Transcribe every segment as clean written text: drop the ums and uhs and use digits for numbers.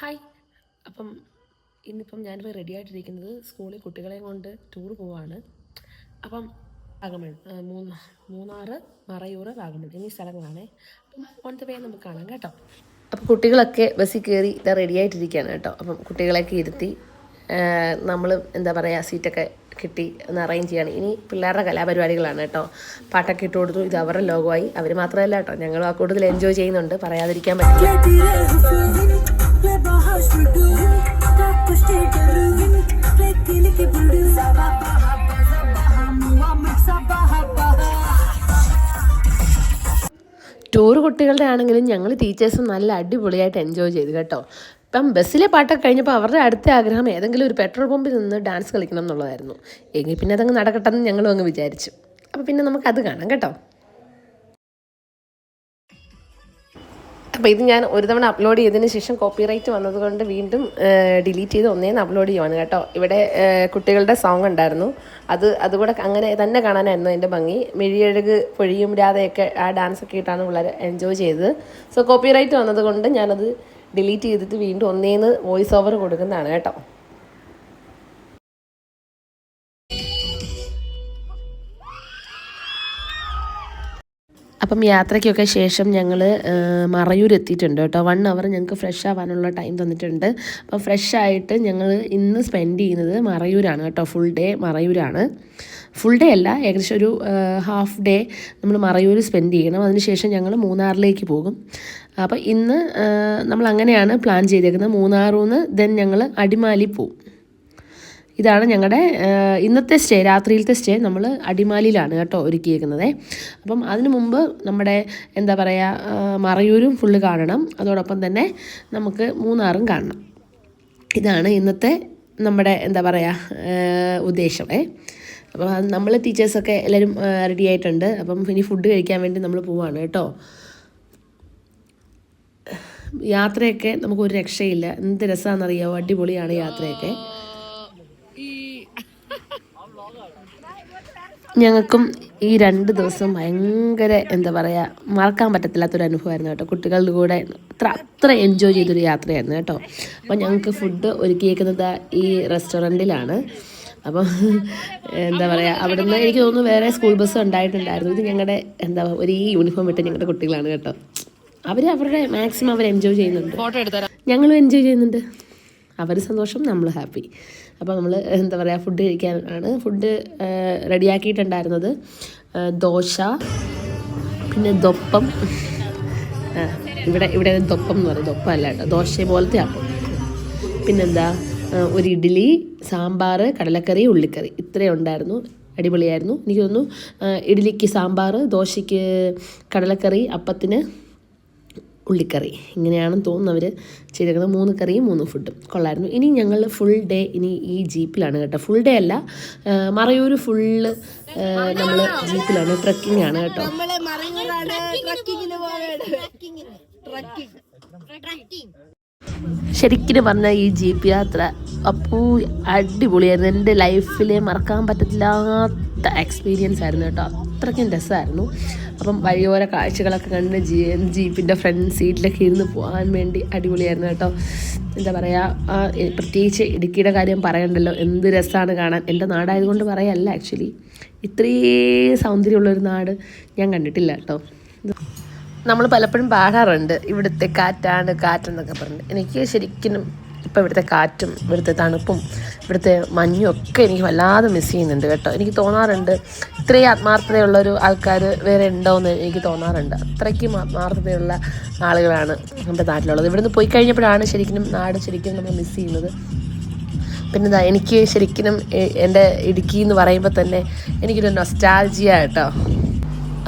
Hi. അപ്പം ഇന്നിപ്പം ഞാനിപ്പോൾ റെഡി ആയിട്ടിരിക്കുന്നത് സ്കൂളിൽ കുട്ടികളെയും കൊണ്ട് ടൂർ പോവാണ്. അപ്പം വാഗമൺ, മൂന്നാർ, മറയൂർ, വാഗമൺ എന്നീ സ്ഥലങ്ങളാണേ. അപ്പം ഓൺ ദ വേ നമുക്ക് കാണാം കേട്ടോ. അപ്പം കുട്ടികളൊക്കെ ബസ്സിൽ കയറി ഇതാ റെഡി ആയിട്ടിരിക്കുകയാണ് കേട്ടോ. അപ്പം കുട്ടികളെയൊക്കെ ഇരുത്തി നമ്മൾ എന്താ പറയുക സീറ്റൊക്കെ കിട്ടി ഒന്ന് അറേഞ്ച് ചെയ്യാണ്. ഇനി പിള്ളേരുടെ കലാപരിപാടികളാണ് കേട്ടോ. പാട്ടൊക്കെ ഇട്ട് കൊടുത്തു. ഇത് അവരുടെ ലോകമായി. അവർ മാത്രമല്ല കേട്ടോ, ഞങ്ങളും ആ കൂടുതൽ എൻജോയ് ചെയ്യുന്നുണ്ട്, പറയാതിരിക്കാൻ പറ്റില്ല. ടൂർ കുട്ടികളുടെ ആണെങ്കിലും ഞങ്ങൾ ടീച്ചേഴ്സും നല്ല അടിപൊളിയായിട്ട് എൻജോയ് ചെയ്തു കേട്ടോ. ഇപ്പം ബസ്സിലെ പാട്ടൊക്കെ കഴിഞ്ഞപ്പോൾ അവരുടെ അടുത്ത ആഗ്രഹം ഏതെങ്കിലും ഒരു പെട്രോൾ പമ്പിൽ നിന്ന് ഡാൻസ് കളിക്കണം എന്നുള്ളതായിരുന്നു. എങ്കിൽ പിന്നെ അതങ്ങ് നടക്കട്ടെന്ന് ഞങ്ങളും അങ്ങ് വിചാരിച്ചു. അപ്പോൾ പിന്നെ നമുക്കത് കാണാം കേട്ടോ. അപ്പോൾ ഇത് ഞാൻ ഒരു തവണ അപ്ലോഡ് ചെയ്തതിന് ശേഷം കോപ്പിറൈറ്റ് വന്നതുകൊണ്ട് വീണ്ടും ഡിലീറ്റ് ചെയ്ത് ഒന്നേന്ന് അപ്ലോഡ് ചെയ്യുവാണ് കേട്ടോ. ഇവിടെ കുട്ടികളുടെ സോങ് ഉണ്ടായിരുന്നു, അതുകൂടെ അങ്ങനെ തന്നെ കാണാനായിരുന്നു എൻ്റെ ഭംഗി. മിഴിയഴക് പൊഴിയും രാധയൊക്കെ ആ ഡാൻസൊക്കെ ഇട്ടാണ് പിള്ളേർ എൻജോയ് ചെയ്തത്. സോ കോപ്പിറൈറ്റ് വന്നതുകൊണ്ട് ഞാനത് ഡിലീറ്റ് ചെയ്തിട്ട് വീണ്ടും ഒന്നേന്ന് വോയിസ് ഓവർ കൊടുക്കുന്നതാണ് കേട്ടോ. അപ്പം യാത്രയ്ക്കൊക്കെ ശേഷം ഞങ്ങൾ മറയൂർ എത്തിയിട്ടുണ്ട് കേട്ടോ. 1 അവർ ഞങ്ങൾക്ക് ഫ്രഷ് ആവാനുള്ള ടൈം തന്നിട്ടുണ്ട്. അപ്പം ഫ്രഷ് ആയിട്ട് ഞങ്ങൾ ഇന്ന് സ്പെൻഡ് ചെയ്യുന്നത് മറയൂരാണ് കേട്ടോ. ഫുൾ ഡേ മറയൂരാണ്. ഫുൾ ഡേ അല്ല, ഏകദേശം ഒരു ഹാഫ് ഡേ നമ്മൾ മറയൂർ സ്പെൻഡ് ചെയ്യണം. അതിനുശേഷം ഞങ്ങൾ മൂന്നാറിലേക്ക് പോകും. അപ്പോൾ ഇന്ന് നമ്മൾ അങ്ങനെയാണ് പ്ലാൻ ചെയ്തേക്കുന്നത്. മൂന്നാറിൽ നിന്ന് ദെൻ ഞങ്ങൾ അടിമാലി പോവും. ഇതാണ് ഞങ്ങളുടെ ഇന്നത്തെ സ്റ്റേ, രാത്രിയിലത്തെ സ്റ്റേ നമ്മൾ അടിമാലിയിലാണ് കേട്ടോ ഒരുക്കിയേക്കുന്നത്. അപ്പം അതിനു മുമ്പ് നമ്മുടെ എന്താ പറയുക മറയൂരും ഫുള്ള് കാണണം, അതോടൊപ്പം തന്നെ നമുക്ക് മൂന്നാറും കാണണം. ഇതാണ് ഇന്നത്തെ നമ്മുടെ എന്താ പറയുക ഉദ്ദേശം. അപ്പോൾ നമ്മൾ ടീച്ചേഴ്സൊക്കെ എല്ലാവരും റെഡി ആയിട്ടുണ്ട്. അപ്പം ഇനി ഫുഡ് കഴിക്കാൻ വേണ്ടി നമ്മൾ പോവാണ് കേട്ടോ. യാത്രയൊക്കെ നമുക്കൊരു രക്ഷയില്ല, എന്ത് രസമാണെന്നറിയാമോ, അടിപൊളിയാണ് യാത്രയൊക്കെ. ഞങ്ങൾക്കും ഈ 2 ദിവസം ഭയങ്കര എന്താ പറയുക മറക്കാൻ പറ്റത്തില്ലാത്തൊരു അനുഭവമായിരുന്നു കേട്ടോ. കുട്ടികളുടെ കൂടെ അത്ര എൻജോയ് ചെയ്തൊരു യാത്രയായിരുന്നു കേട്ടോ. അപ്പോൾ ഞങ്ങൾക്ക് ഫുഡ് ഒരുക്കിയേക്കുന്നത് ഈ റെസ്റ്റോറൻറ്റിലാണ്. അപ്പം എന്താ പറയുക അവിടുന്ന് എനിക്ക് തോന്നുന്നു വേറെ സ്കൂൾ ബസ് ഉണ്ടായിട്ടുണ്ടായിരുന്നു. ഇത് ഞങ്ങളുടെ എന്താ ഒരു ഈ യൂണിഫോം ഇട്ട് ഞങ്ങളുടെ കുട്ടികളാണ് കേട്ടോ. അവരുടെ മാക്സിമം അവർ എൻജോയ് ചെയ്യുന്നുണ്ട്, ഞങ്ങളും എൻജോയ് ചെയ്യുന്നുണ്ട്. അവർ സന്തോഷം, നമ്മൾ ഹാപ്പി. അപ്പോൾ നമ്മൾ എന്താ പറയുക ഫുഡ് കഴിക്കാനാണ്. ഫുഡ് റെഡിയാക്കിയിട്ടുണ്ടായിരുന്നത് ദോശ, പിന്നെ ദൊപ്പം. ഇവിടെ ദൊപ്പം എന്ന് പറയും, ദൊപ്പം അല്ല കേട്ടോ, ദോശ പോലത്തെ അപ്പം. പിന്നെന്താ ഒരു ഇഡ്ഡലി, സാമ്പാർ, കടലക്കറി, ഉള്ളിക്കറി, ഇത്രയും ഉണ്ടായിരുന്നു. അടിപൊളിയായിരുന്നു. എനിക്ക് തോന്നുന്നു ഇഡ്ഡലിക്ക് സാമ്പാർ, ദോശയ്ക്ക് കടലക്കറി, അപ്പത്തിന് ഉള്ളിക്കറി, ഇങ്ങനെയാണെന്ന് തോന്നുന്നു അവർ ചെയ്തേക്കുന്നത്. 3 കറിയും 3 ഫുഡും കൊള്ളായിരുന്നു. ഇനി ഞങ്ങൾ ഫുൾ ഡേ ഇനി ഈ ജീപ്പിലാണ് കേട്ടോ. ഫുൾ ഡേ അല്ല, മറയൂർ ഫുള്ള് നമ്മൾ ജീപ്പിലാണ്, ട്രക്കിംഗ് ആണ് കേട്ടോ. ശരിക്കും പറഞ്ഞാൽ ഈ ജീപ്പ് യാത്ര അപ്പോൾ അടിപൊളിയായിരുന്നു. എൻ്റെ ലൈഫിൽ മറക്കാൻ പറ്റത്തില്ലാത്ത എക്സ്പീരിയൻസ് ആയിരുന്നു കേട്ടോ. അത്രയ്ക്കും രസമായിരുന്നു. അപ്പം വഴിയോര കാഴ്ചകളൊക്കെ കണ്ട് ജീപ്പിൻ്റെ ഫ്രണ്ട് സീറ്റിലൊക്കെ ഇരുന്ന് പോകാൻ വേണ്ടി അടിപൊളിയായിരുന്നു കേട്ടോ. എന്താ പറയുക പ്രത്യേകിച്ച് ഇടുക്കിയുടെ കാര്യം പറയണ്ടല്ലോ, എന്ത് രസമാണ് കാണാൻ. എൻ്റെ നാടായതുകൊണ്ട് പറയല്ല, ആക്ച്വലി ഇത്രയും സൗന്ദര്യമുള്ളൊരു നാട് ഞാൻ കണ്ടിട്ടില്ല കേട്ടോ. നമ്മൾ പലപ്പോഴും പാടാറുണ്ട് ഇവിടുത്തെ കാറ്റെന്നൊക്കെ പറഞ്ഞിട്ട്. എനിക്ക് ശരിക്കും ഇപ്പോൾ ഇവിടുത്തെ കാറ്റും ഇവിടുത്തെ തണുപ്പും ഇവിടുത്തെ മഞ്ഞും ഒക്കെ എനിക്ക് വല്ലാതെ മിസ് ചെയ്യുന്നുണ്ട് കേട്ടോ. എനിക്ക് തോന്നാറുണ്ട് ഇത്രയും ആത്മാർത്ഥതയുള്ളൊരു ആൾക്കാർ വേറെ ഉണ്ടോയെന്ന് എനിക്ക് തോന്നാറുണ്ട്. അത്രയ്ക്കും ആത്മാർത്ഥതയുള്ള ആളുകളാണ് നമ്മുടെ നാട്ടിലുള്ളത്. ഇവിടുന്ന് പോയി കഴിഞ്ഞപ്പോഴാണ് ശരിക്കും നാട് ശരിക്കും നമ്മൾ മിസ് ചെയ്യുന്നത്. പിന്നെ എനിക്ക് ശരിക്കും എൻ്റെ ഇടുക്കി എന്ന് പറയുമ്പോൾ തന്നെ എനിക്കൊരു നൊസ്റ്റാൾജിയ കേട്ടോ.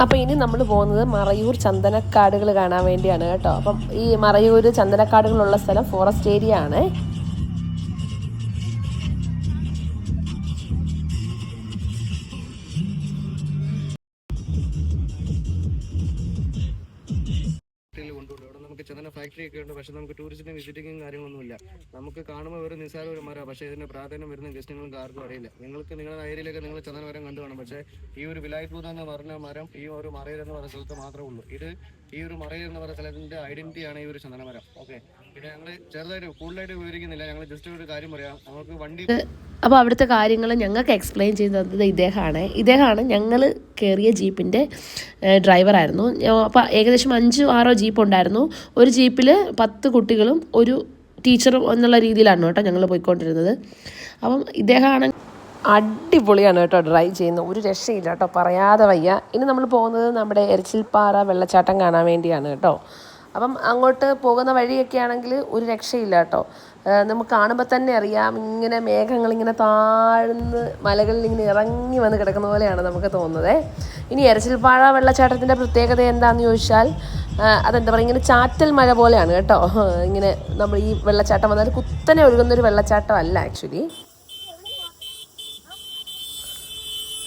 അപ്പോൾ ഇനി നമ്മൾ പോകുന്നത് മറയൂർ ചന്ദനക്കാടുകൾ കാണാൻ വേണ്ടിയാണ് കേട്ടോ. അപ്പം ഈ മറയൂർ ചന്ദനക്കാടുകളുള്ള സ്ഥലം ഫോറസ്റ്റ് ഏരിയ ആണ്. ചന്ദന ഫാക്ടറി ഒക്കെ ഉണ്ട്, പക്ഷെ നമുക്ക് ടൂറിസ്റ്റിന് വിസിറ്റിങ്ങും കാര്യങ്ങളൊന്നുമില്ല. നമുക്ക് കാണുമ്പോൾ ഒരു നിസ്സാര ഒരു മരം, പക്ഷേ ഇതിന്റെ പ്രാധാന്യം വരുന്ന ഗസ്റ്റുകൾക്ക് ആർക്കും അറിയില്ല. നിങ്ങൾക്ക് നിങ്ങളുടെ ഏരിയയിലൊക്കെ നിങ്ങൾ ചന്ദന മരം കണ്ടു കാണും, പക്ഷേ ഈ ഒരു വിലായ്പൂർ എന്ന് പറഞ്ഞ മരം ഈ ഒരു മറയൂർ എന്ന് പറയുന്ന സ്ഥലത്ത് മാത്രമേ ഉള്ളൂ. ഇത് ഈ ഒരു മറയൂർ എന്ന് പറയുന്ന സ്ഥലത്തിന്റെ ഐഡന്റിറ്റിയാണ് ഈ ഒരു ചന്ദനമരം. ഓക്കെ, പിന്നെ ഞങ്ങൾ ചെറുതായിട്ട് കൂടുതലായിട്ട് വിവരിക്കുന്നില്ല, ഞങ്ങൾ ജസ്റ്റ് ഒരു കാര്യം പറയാം. നമുക്ക് വണ്ടി അപ്പോൾ അവിടുത്തെ കാര്യങ്ങൾ ഞങ്ങൾക്ക് എക്സ്പ്ലെയിൻ ചെയ്ത് തന്നത് ഇദ്ദേഹമാണ് ഞങ്ങൾ കയറിയ ജീപ്പിൻ്റെ ഡ്രൈവറായിരുന്നു. അപ്പോൾ ഏകദേശം 5-6 ജീപ്പ് ഉണ്ടായിരുന്നു. ഒരു ജീപ്പിൽ 10 കുട്ടികളും ഒരു ടീച്ചറും എന്നുള്ള രീതിയിലാണ് കേട്ടോ ഞങ്ങൾ പോയിക്കൊണ്ടിരുന്നത്. അപ്പം ഇദ്ദേഹമാണ് അടിപൊളിയാണ് കേട്ടോ ഡ്രൈവ് ചെയ്യുന്നത്, ഒരു രക്ഷയില്ല കേട്ടോ, പറയാതെ വയ്യ. ഇനി നമ്മൾ പോകുന്നത് നമ്മുടെ എരച്ചിൽപ്പാറ വെള്ളച്ചാട്ടം കാണാൻ വേണ്ടിയാണ് കേട്ടോ. അപ്പം അങ്ങോട്ട് പോകുന്ന വഴിയൊക്കെ ആണെങ്കിൽ ഒരു രക്ഷയില്ല കേട്ടോ. നമുക്ക് കാണുമ്പോൾ തന്നെ അറിയാം, ഇങ്ങനെ മേഘങ്ങളിങ്ങനെ താഴ്ന്ന് മലകളിൽ ഇങ്ങനെ ഇറങ്ങി വന്ന് കിടക്കുന്ന പോലെയാണ് നമുക്ക് തോന്നുന്നത്. ഇനി എരച്ചിൽപ്പാറ വെള്ളച്ചാട്ടത്തിൻ്റെ പ്രത്യേകത എന്താണെന്ന് ചോദിച്ചാൽ, അതെന്താ പറയുക, ഇങ്ങനെ ചാറ്റൽ മഴ പോലെയാണ് കേട്ടോ. ഇങ്ങനെ നമ്മൾ ഈ വെള്ളച്ചാട്ടം വന്നാൽ കുത്തനെ ഒഴുകുന്നൊരു വെള്ളച്ചാട്ടം അല്ല ആക്ച്വലി.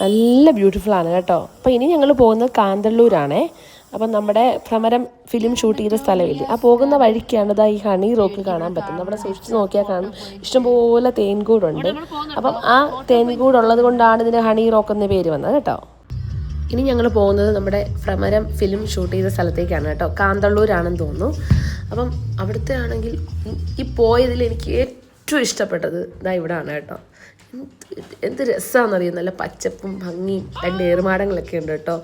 നല്ല ബ്യൂട്ടിഫുള്ളാണ് കേട്ടോ. അപ്പോൾ ഇനി ഞങ്ങൾ പോകുന്നത് കാന്തല്ലൂരാണേ. അപ്പം നമ്മുടെ ഭ്രമരം ഫിലിം ഷൂട്ട് ചെയ്ത സ്ഥലമില്ലേ, ആ പോകുന്ന വഴിക്കാണ് ഈ ഹണി റോക്ക് കാണാൻ പറ്റും. നമ്മുടെ സൂക്ഷിച്ച് നോക്കിയാൽ കാണും, ഇഷ്ടംപോലെ തേൻകൂടുണ്ട്. അപ്പം ആ തേൻകൂടുള്ളത് കൊണ്ടാണ് ഇതിന് ഹണി റോക്ക് എന്ന പേര് വന്നത് കേട്ടോ. ഇനി ഞങ്ങൾ പോകുന്നത് നമ്മുടെ ഭ്രമരം ഫിലിം ഷൂട്ട് ചെയ്ത സ്ഥലത്തേക്കാണ് കേട്ടോ. കാന്തള്ളൂരാണെന്ന് തോന്നുന്നു. അപ്പം അവിടുത്തെ ആണെങ്കിൽ ഈ പോയതിൽ എനിക്ക് ഏറ്റവും ഇഷ്ടപ്പെട്ടത് ഇവിടാണ് കേട്ടോ. എന്ത് രസമാണെന്നറിയാം, നല്ല പച്ചപ്പും ഭംഗിയും 2 ഏറുമാടങ്ങളൊക്കെ ഉണ്ട് കേട്ടോ.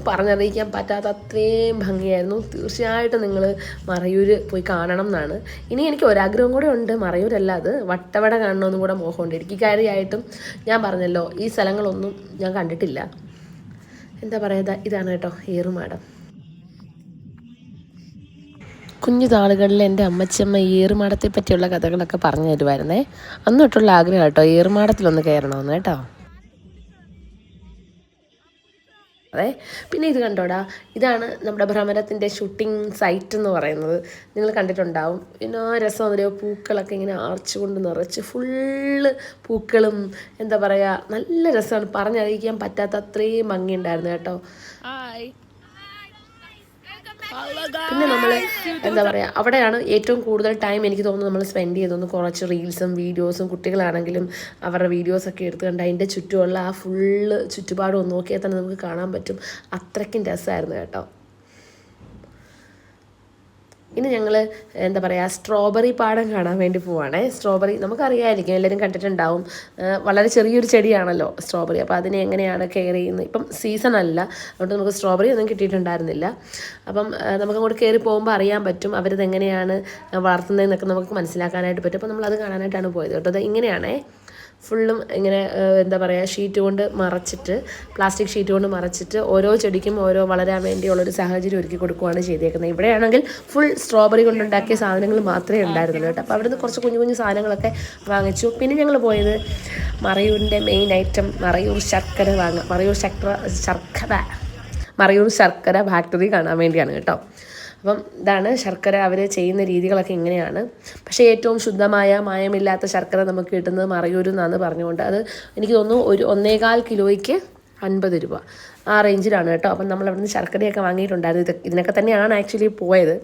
പറഞ്ഞറിയിക്കാൻ പറ്റാത്ത അത്രയും ഭംഗിയായിരുന്നു. തീർച്ചയായിട്ടും നിങ്ങൾ മറയൂർ പോയി കാണണം എന്നാണ്. ഇനി എനിക്ക് ഒരാഗ്രഹം കൂടെ ഉണ്ട്, മറയൂരല്ല, അത് വട്ടവട കാണണമെന്നും കൂടെ മോഹമുണ്ട്. ഇടുക്കി കാര്യമായിട്ടും ഞാൻ പറഞ്ഞല്ലോ, ഈ സ്ഥലങ്ങളൊന്നും ഞാൻ കണ്ടിട്ടില്ല. എന്താ പറയുക, ഇതാണ് കേട്ടോ ഏറുമാടം. കുഞ്ഞു നാളുകളിൽ എൻ്റെ അമ്മച്ചമ്മ ഏറുമാടത്തെ പറ്റിയുള്ള കഥകളൊക്കെ പറഞ്ഞു തരുമായിരുന്നേ. അന്ന് തൊട്ടുള്ള ആഗ്രഹം കേട്ടോ ഏറുമാടത്തിലൊന്ന് കയറണമെന്ന് കേട്ടോ. അതെ, പിന്നെ ഇത് കണ്ടോടാ, ഇതാണ് നമ്മുടെ ഭ്രമരത്തിൻ്റെ ഷൂട്ടിംഗ് സൈറ്റ് എന്ന് പറയുന്നത്. നിങ്ങൾ കണ്ടിട്ടുണ്ടാവും. പിന്നെ രസമൊന്നുമില്ല, പൂക്കളൊക്കെ ഇങ്ങനെ ആർച്ച് കൊണ്ട് നിറച്ച് ഫുള്ള് പൂക്കളും, എന്താ പറയുക, നല്ല രസമാണ്. പറഞ്ഞറിയിക്കാൻ പറ്റാത്ത അത്രയും ഭംഗിയുണ്ടായിരുന്നു കേട്ടോ. പിന്നെ നമ്മൾ എന്താ പറയുക, അവിടെയാണ് ഏറ്റവും കൂടുതൽ ടൈം എനിക്ക് തോന്നുന്നു നമ്മൾ സ്പെൻഡ് ചെയ്തൊന്ന് കുറച്ച് റീൽസും വീഡിയോസും, കുട്ടികളാണെങ്കിലും അവരുടെ വീഡിയോസൊക്കെ എടുത്ത് കണ്ട് അതിൻ്റെ ചുറ്റുമുള്ള ആ ഫുള്ള് ചുറ്റുപാടും ഒന്ന് നോക്കിയാൽ തന്നെ നമുക്ക് കാണാൻ പറ്റും. അത്രയ്ക്കും രസമായിരുന്നു കേട്ടോ. ഇനി ഞങ്ങൾ എന്താ പറയുക, സ്ട്രോബെറി പാടം കാണാൻ വേണ്ടി പോവുകയാണേ. സ്ട്രോബെറി നമുക്കറിയാമായിരിക്കും, എല്ലാവരും കണ്ടിട്ടുണ്ടാവും. വളരെ ചെറിയൊരു ചെടിയാണല്ലോ സ്ട്രോബെറി. അപ്പോൾ അതിനെ എങ്ങനെയാണ് കെയർ ചെയ്യുന്നത്, ഇപ്പം സീസൺ അല്ല, അതുകൊണ്ട് നമുക്ക് സ്ട്രോബെറി ഒന്നും കിട്ടിയിട്ടുണ്ടായിരുന്നില്ല. അപ്പം നമുക്കങ്ങോട്ട് കയറി പോകുമ്പോൾ അറിയാൻ പറ്റും അവരിത് എങ്ങനെയാണ് വളർത്തുന്നതെന്നൊക്കെ നമുക്ക് മനസ്സിലാക്കാനായിട്ട് പറ്റും. അപ്പോൾ നമ്മളത് കാണാനായിട്ടാണ് പോയത് കേട്ടോ. അത് ഇങ്ങനെയാണേ, ഫുള്ളും ഇങ്ങനെ എന്താ പറയുക, ഷീറ്റ് കൊണ്ട് മറച്ചിട്ട്, പ്ലാസ്റ്റിക് ഷീറ്റ് കൊണ്ട് മറച്ചിട്ട് ഓരോ ചെടിക്കും ഓരോ വളരാൻ വേണ്ടിയുള്ളൊരു സാഹചര്യം ഒരുക്കി കൊടുക്കുകയാണ് ചെയ്തേക്കുന്നത്. ഇവിടെയാണെങ്കിൽ ഫുൾ സ്ട്രോബെറി കൊണ്ടുണ്ടാക്കിയ സാധനങ്ങൾ മാത്രമേ ഉണ്ടായിരുന്നുള്ളൂ കേട്ടോ. അപ്പോൾ അവിടുന്ന് കുറച്ച് കുഞ്ഞു കുഞ്ഞു സാധനങ്ങളൊക്കെ വാങ്ങിച്ചു. പിന്നെ ഞങ്ങൾ പോയത് മറയൂരിൻ്റെ മെയിൻ ഐറ്റം മറയൂർ ശർക്കര മറയൂർ ശർക്കര ഫാക്ടറി കാണാൻ വേണ്ടിയാണ് കേട്ടോ. അപ്പം ഇതാണ് ശർക്കര, അവർ ചെയ്യുന്ന രീതികളൊക്കെ ഇങ്ങനെയാണ്. പക്ഷേ ഏറ്റവും ശുദ്ധമായ മായമില്ലാത്ത ശർക്കര നമുക്ക് കിട്ടുന്നത് മറയൂരിൽ നിന്നാണ് പറഞ്ഞുകൊണ്ട്, അത് എനിക്ക് തോന്നുന്നു ഒരു 1.25 കിലോയ്ക്ക് 50 രൂപ ആ റേഞ്ചിലാണ് കേട്ടോ. അപ്പം നമ്മൾ അവിടെ നിന്ന് ശർക്കരയൊക്കെ വാങ്ങിയിട്ടുണ്ടായിരുന്നു. ഇതിനൊക്കെ തന്നെയാണ് ആക്ച്വലി പോയത്.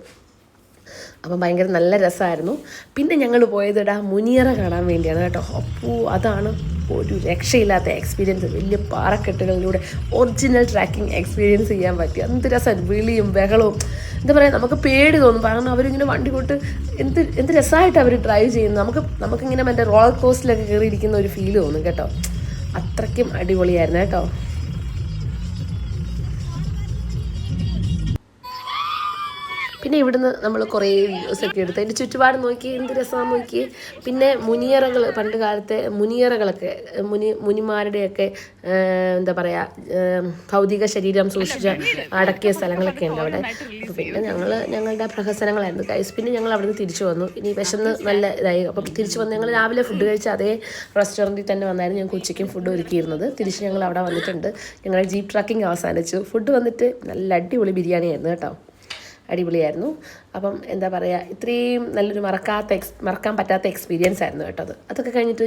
അപ്പം ഭയങ്കര നല്ല രസമായിരുന്നു. പിന്നെ ഞങ്ങൾ പോയത് മുനിയറ കാണാൻ വേണ്ടിയാണ് കേട്ടോ. അപ്പോൾ അതാണ് ഒരു രക്ഷയില്ലാത്ത എക്സ്പീരിയൻസ്. വലിയ പാറക്കെട്ടുകളിലൂടെ ഒറിജിനൽ ട്രാക്കിംഗ് എക്സ്പീരിയൻസ് ചെയ്യാൻ പറ്റി. എന്ത് രസം, വിളിയും ബഹളവും, എന്താ പറയുക, നമുക്ക് പേടി തോന്നും. കാരണം അവരിങ്ങനെ വണ്ടി കൊണ്ട് എന്ത് രസമായിട്ട് അവർ ഡ്രൈവ് ചെയ്യുന്നു. നമുക്കിങ്ങനെ മറ്റേ റോളർ കോസ്റ്ററിലൊക്കെ കയറിയിരിക്കുന്ന ഒരു ഫീല് തോന്നും കേട്ടോ. അത്രയ്ക്കും അടിപൊളിയായിരുന്നു കേട്ടോ. പിന്നെ ഇവിടുന്ന് നമ്മൾ കുറേ വീഡിയോസൊക്കെ എടുത്ത് അതിൻ്റെ ചുറ്റുപാട് നോക്കി, എന്ത് രസമാണെന്ന് നോക്കി. പിന്നെ മുനിയറകൾ, പണ്ട് കാലത്തെ മുനിയറകളൊക്കെ, മുനിമാരുടെയൊക്കെ എന്താ പറയുക, ഭൗതിക ശരീരം സൂക്ഷിച്ച് അടക്കിയ സ്ഥലങ്ങളൊക്കെ ഉണ്ട് അവിടെ. അപ്പോൾ പിന്നെ ഞങ്ങളുടെ പ്രഹസനങ്ങളായിരുന്നു ഗൈസ്. പിന്നെ ഞങ്ങൾ അവിടെ നിന്ന് തിരിച്ചു വന്നു. ഇനി വിശന്ന് നല്ല ഇതായി. അപ്പം തിരിച്ചു വന്ന് ഞങ്ങൾ രാവിലെ ഫുഡ് കഴിച്ച അതേ റെസ്റ്റോറൻറ്റിൽ തന്നെ വന്നായിരുന്നു ഞങ്ങൾക്ക് ഉച്ചയ്ക്കും ഫുഡ് ഒരുക്കിയിരുന്നത്. തിരിച്ച് ഞങ്ങൾ അവിടെ വന്നിട്ടുണ്ട്. ഞങ്ങളുടെ ജീപ്പ് ട്രക്കിംഗ് അവസാനിച്ചു. ഫുഡ് വന്നിട്ട് നല്ല അടിപൊളി ബിരിയാണി ആയിരുന്നു കേട്ടോ. അടിപൊളിയായിരുന്നു. അപ്പം എന്താ പറയുക, ഇത്രയും നല്ലൊരു മറക്കാൻ പറ്റാത്ത എക്സ്പീരിയൻസ് ആയിരുന്നു കേട്ടോ അത്. അതൊക്കെ കഴിഞ്ഞിട്ട്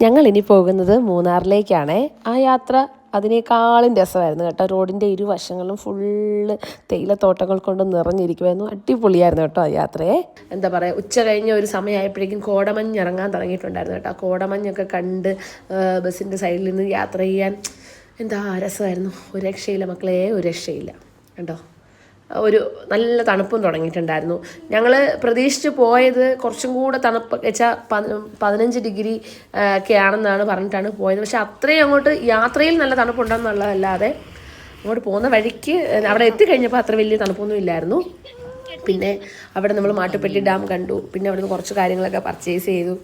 ഞങ്ങൾ ഇനി പോകുന്നത് മൂന്നാറിലേക്കാണേ. ആ യാത്ര അതിനേക്കാളും രസമായിരുന്നു കേട്ടോ. റോഡിൻ്റെ ഇരുവശങ്ങളും ഫുള്ള് തേയിലത്തോട്ടങ്ങൾ കൊണ്ട് നിറഞ്ഞിരിക്കുമായിരുന്നു. അടിപൊളിയായിരുന്നു കേട്ടോ ആ യാത്രയെ. എന്താ പറയുക, ഉച്ച കഴിഞ്ഞ ഒരു സമയമായപ്പോഴേക്കും കോടമഞ്ഞ് ഇറങ്ങാൻ തുടങ്ങിയിട്ടുണ്ടായിരുന്നു കേട്ടോ. കോടമഞ്ഞൊക്കെ കണ്ട് ബസ്സിൻ്റെ സൈഡിൽ നിന്ന് യാത്ര ചെയ്യാൻ എന്താ രസമായിരുന്നു. ഒരു രക്ഷയില്ല മക്കളെ, ഒരു രക്ഷയില്ല കേട്ടോ. ഒരു നല്ല തണുപ്പും തുടങ്ങിയിട്ടുണ്ടായിരുന്നു. ഞങ്ങൾ പ്രതീക്ഷിച്ച് പോയത് കുറച്ചും കൂടെ തണുപ്പ് വെച്ചാൽ 15 ഡിഗ്രി ഒക്കെ ആണെന്നാണ് പറഞ്ഞിട്ടാണ് പോയത്. പക്ഷെ അത്രയും അങ്ങോട്ട് യാത്രയിൽ നല്ല തണുപ്പുണ്ടെന്നുള്ളതല്ലാതെ അങ്ങോട്ട് പോകുന്ന വഴിക്ക് അവിടെ എത്തിക്കഴിഞ്ഞപ്പോൾ അത്ര വലിയ തണുപ്പൊന്നും ഇല്ലായിരുന്നു. പിന്നെ അവിടെ നമ്മൾ മാട്ടുപ്പെട്ടി ഡാം കണ്ടു. പിന്നെ അവിടുന്ന് കുറച്ച് കാര്യങ്ങളൊക്കെ പർച്ചേസ് ചെയ്തു.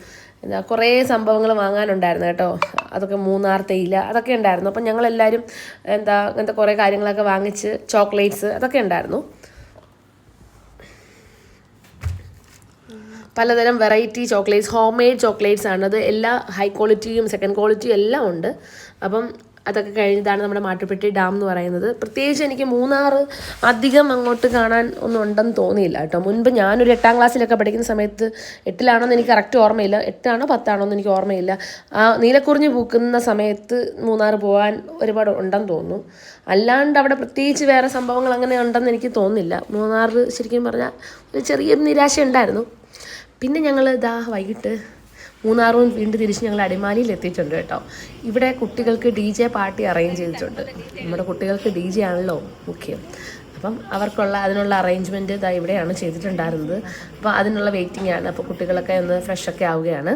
കുറേ സംഭവങ്ങൾ വാങ്ങാനുണ്ടായിരുന്നു കേട്ടോ. അതൊക്കെ മൂന്നാർ തേയില അതൊക്കെ ഉണ്ടായിരുന്നു. അപ്പം ഞങ്ങളെല്ലാവരും അങ്ങനത്തെ കുറേ കാര്യങ്ങളൊക്കെ വാങ്ങിച്ച് ചോക്ലേറ്റ്സ് അതൊക്കെ ഉണ്ടായിരുന്നു. പലതരം variety chocolates, home made chocolates ആണ്. അത് എല്ലാ ഹൈ ക്വാളിറ്റിയും സെക്കൻഡ് ക്വാളിറ്റിയും എല്ലാം ഉണ്ട്. അപ്പം അതൊക്കെ കഴിഞ്ഞതാണ് നമ്മുടെ മാട്ടുപ്പെട്ടി ഡാം എന്ന് പറയുന്നത്. പ്രത്യേകിച്ച് എനിക്ക് മൂന്നാർ അധികം അങ്ങോട്ട് കാണാൻ ഒന്നും ഉണ്ടെന്ന് തോന്നിയില്ല കേട്ടോ. മുൻപ് ഞാനൊരു 8ാം ക്ലാസ്സിലൊക്കെ പഠിക്കുന്ന സമയത്ത്, 8ലാണോന്ന് എനിക്ക് കറക്റ്റ് ഓർമ്മയില്ല, 8ആണോ 10ആണോന്ന് എനിക്ക് ഓർമ്മയില്ല, ആ നീലക്കുറിഞ്ഞ് പൂക്കുന്ന സമയത്ത് മൂന്നാർ പോകാൻ ഒരുപാട് ഉണ്ടെന്ന് തോന്നുന്നു. അല്ലാണ്ട് അവിടെ പ്രത്യേകിച്ച് വേറെ സംഭവങ്ങൾ അങ്ങനെ ഉണ്ടെന്ന് എനിക്ക് തോന്നുന്നില്ല. മൂന്നാർ ശരിക്കും പറഞ്ഞാൽ ഒരു ചെറിയൊരു നിരാശ ഉണ്ടായിരുന്നു. പിന്നെ ഞങ്ങൾ വൈകിട്ട് മൂന്നാറും വീണ്ടും തിരിച്ച് ഞങ്ങൾ അടിമാലിയിൽ എത്തിയിട്ടുണ്ട് കേട്ടോ. ഇവിടെ കുട്ടികൾക്ക് DJ പാർട്ടി അറേഞ്ച് ചെയ്തിട്ടുണ്ട്. നമ്മുടെ കുട്ടികൾക്ക് DJ ആണല്ലോ മുഖ്യം. അപ്പം അവർക്കുള്ള അതിനുള്ള അറേഞ്ച്മെൻറ്റ് ഇവിടെയാണ് ചെയ്തിട്ടുണ്ടായിരുന്നത്. അപ്പോൾ അതിനുള്ള വെയിറ്റിംഗ് ആണ്. അപ്പോൾ കുട്ടികളൊക്കെ ഒന്ന് ഫ്രഷൊക്കെ ആവുകയാണ്.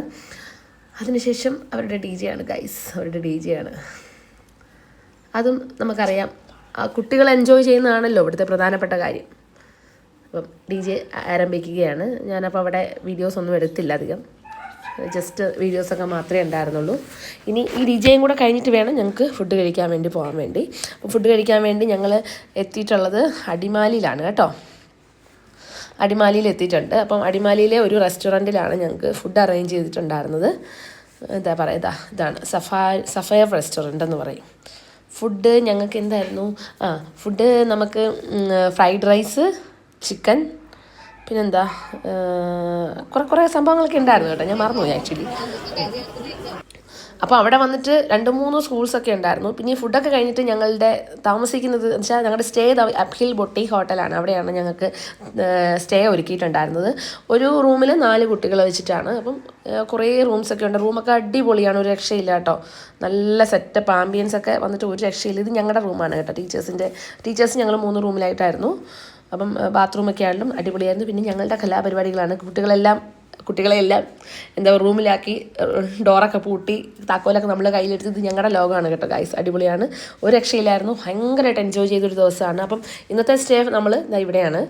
അതിനുശേഷം അവരുടെ DJ ആണ് ഗൈസ്, അവരുടെ DJ ആണ്. അതും നമുക്കറിയാം, കുട്ടികൾ എൻജോയ് ചെയ്യുന്നതാണല്ലോ ഇവിടുത്തെ പ്രധാനപ്പെട്ട കാര്യം. അപ്പം DJ ആരംഭിക്കുകയാണ്. ഞാനപ്പോൾ അവിടെ വീഡിയോസ് ഒന്നും എടുത്തില്ല അധികം, ജസ്റ്റ് വീഡിയോസൊക്കെ മാത്രമേ ഉണ്ടായിരുന്നുള്ളൂ. ഇനി ഈ DJയും കൂടെ കഴിഞ്ഞിട്ട് വേണം ഞങ്ങൾക്ക് ഫുഡ് കഴിക്കാൻ വേണ്ടി പോകാൻ വേണ്ടി. അപ്പോൾ ഫുഡ് കഴിക്കാൻ വേണ്ടി ഞങ്ങൾ എത്തിയിട്ടുള്ളത് അടിമാലിയിലാണ് കേട്ടോ. അടിമാലിയിൽ എത്തിയിട്ടുണ്ട്. അപ്പം അടിമാലിയിലെ ഒരു റെസ്റ്റോറൻറ്റിലാണ് ഞങ്ങൾക്ക് ഫുഡ് അറേഞ്ച് ചെയ്തിട്ടുണ്ടായിരുന്നത്. ഇതാണ് സഫയർ റെസ്റ്റോറൻറ്റ് എന്ന് പറയും. ഫുഡ് ഞങ്ങൾക്ക് എന്തായിരുന്നു? ഫുഡ് നമുക്ക് ഫ്രൈഡ് റൈസ്, ചിക്കൻ, പിന്നെന്താ കുറേ സംഭവങ്ങളൊക്കെ ഉണ്ടായിരുന്നു കേട്ടോ. ഞാൻ മറന്നുപോയി ആക്ച്വലി. അപ്പോൾ അവിടെ വന്നിട്ട് 2-3 സ്കൂൾസൊക്കെ ഉണ്ടായിരുന്നു. പിന്നെ ഈ ഫുഡൊക്കെ കഴിഞ്ഞിട്ട് ഞങ്ങളുടെ താമസിക്കുന്നത് എന്ന് വെച്ചാൽ ഞങ്ങളുടെ സ്റ്റേ അപ്ഹിൽ ബൊട്ടീക് ഹോട്ടലാണ്. അവിടെയാണ് ഞങ്ങൾക്ക് സ്റ്റേ ഒരുക്കിയിട്ടുണ്ടായിരുന്നത്. ഒരു റൂമിൽ 4 കുട്ടികൾ വെച്ചിട്ടാണ്. അപ്പം കുറേ റൂംസൊക്കെ ഉണ്ട്. റൂമൊക്കെ അടിപൊളിയാണ്, ഒരു രക്ഷയില്ല കേട്ടോ. നല്ല സെറ്റപ്പ് ആംബിയൻസ് ഒക്കെ വന്നിട്ട് ഒരു രക്ഷയില്ല. ഇത് ഞങ്ങളുടെ റൂമാണ് കേട്ടോ. ടീച്ചേഴ്സ് ഞങ്ങൾ 3 റൂമിലായിട്ടായിരുന്നു. അപ്പം ബാത്റൂമൊക്കെ ആണെങ്കിലും അടിപൊളിയായിരുന്നു. പിന്നെ ഞങ്ങളുടെ കലാപരിപാടികളാണ്. കുട്ടികളെല്ലാം റൂമിലാക്കി ഡോറൊക്കെ പൂട്ടി താക്കോലൊക്കെ നമ്മൾ കയ്യിലെടുത്ത്, ഇത് ഞങ്ങളുടെ ലോകമാണ് കേട്ടോ ഗൈസ്. അടിപൊളിയാണ്, ഒരു രക്ഷയിലായിരുന്നു. ഭയങ്കരമായിട്ട് എൻജോയ് ചെയ്തൊരു ദിവസമാണ്. അപ്പം ഇന്നത്തെ സ്റ്റേ നമ്മൾ ഇവിടെയാണ്.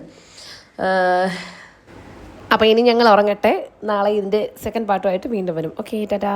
അപ്പോൾ ഇനി ഞങ്ങൾ ഉറങ്ങട്ടെ. നാളെ ഇതിൻ്റെ സെക്കൻഡ് പാർട്ടുമായിട്ട് വീണ്ടും വരും. ഓക്കെ, ടാറ്റാ.